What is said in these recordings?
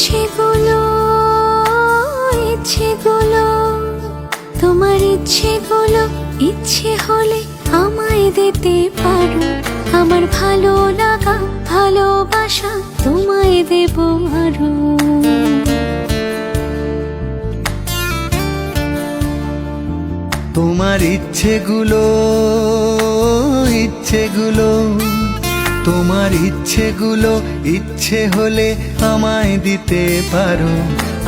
ইচ্ছেগুলো ইচ্ছেগুলো তোমার ইচ্ছেগুলো ইচ্ছে হলে আমায় দিতে পারো। আমার ভালো লাগা ভালোবাসা তোমায় দেব আরো। তোমার ইচ্ছেগুলো ইচ্ছেগুলো তোমার ইচ্ছেগুলো ইচ্ছে হলে আমায় দিতে পারো।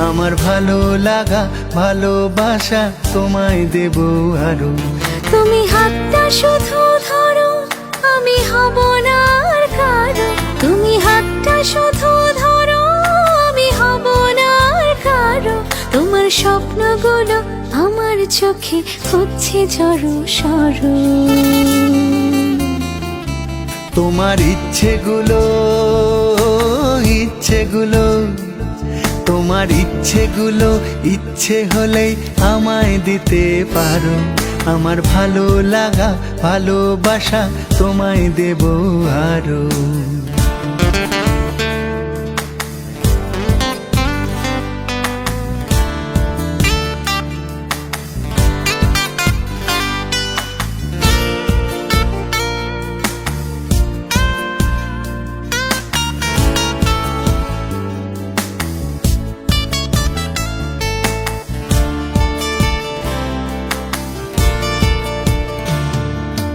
আমার ভালো লাগা ভালোবাসা তোমায় দেব আরো। তুমি হাতটা শুধু ধরো, আমি হব না আর কারো। তুমি হাতটা শুধু ধরো, আমি হব না আর কারো। তোমার স্বপ্নগুলো আমার চোখে হচ্ছে জড়ো সরো। তোমার ইচ্ছেগুলো ইচ্ছেগুলো তোমার ইচ্ছেগুলো ইচ্ছে হলেই আমায় দিতে পারো। আমার ভালো লাগা ভালোবাসা তোমায় দেব আরো।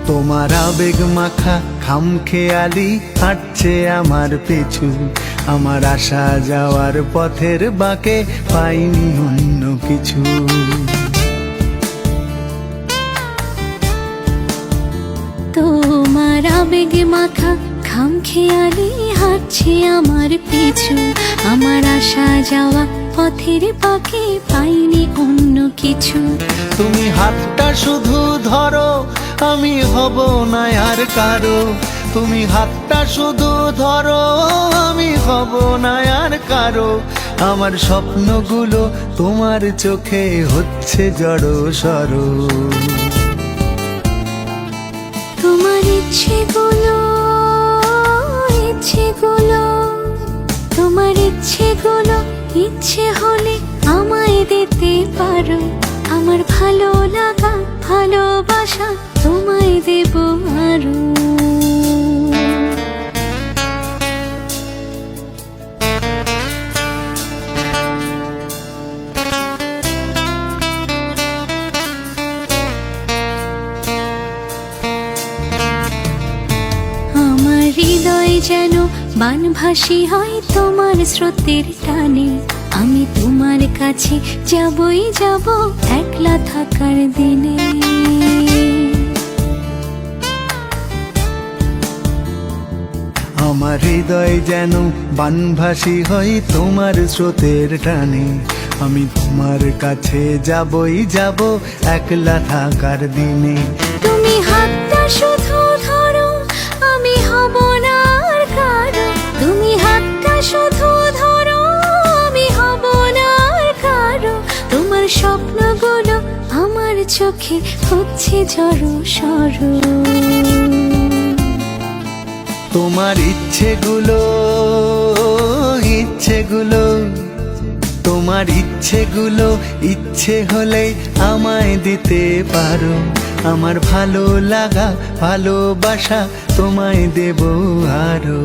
তোমার আবেগ মাখা খামখেয়ালি হাঁটছে আমার পিছু। আমার আসা যাওয়ার পথের বাঁকে পাইনি অন্য কিছু। তোমার আবেগ মাখা খামখেয়ালি হাঁটছে আমার পিছু। আমার আসা যাওয়া পথের বাঁকে পাইনি অন্য কিছু। তুমি হাতটা শুধু ধরো, আমি হব না আর কারো। তুমি হাতটা শুধু ধরো, আমি হব না আর কারো। আমার স্বপ্নগুলো তোমার চোখে হচ্ছে জড়ো সরো। তোমার ইচ্ছেগুলো ইচ্ছেগুলো তোমার ইচ্ছেগুলো ইচ্ছে হলে আমায় দিতে পারো। আমার ভালো লাগা ভালোবাসা তোমায় দেব আরো। আমার হৃদয় যেন বানভাসী হয় তোমার স্রোতের টানে। আমি তোমার কাছে যাবই যাব একলা থাকার দিনে। আমার হৃদয় যেন বানভাসী হয় তোমার স্রোতের টানে। আমি তোমার কাছে যাবই যাব একলা থাকার দিনে। তুমি হাতটা শুধু ধরো, আমি হব না আর কারো। তুমি হাতটা শুধু ধরো, আমি হব না আর কারো। তোমার স্বপ্নগুলো আমার চোখে হচ্ছে জড়ো সরো। তোমার ইচ্ছেগুলো ইচ্ছেগুলো তোমার ইচ্ছেগুলো ইচ্ছে হলে আমায় দিতে পারো। আমার ভালো লাগা ভালোবাসা তোমায় দেব আরো।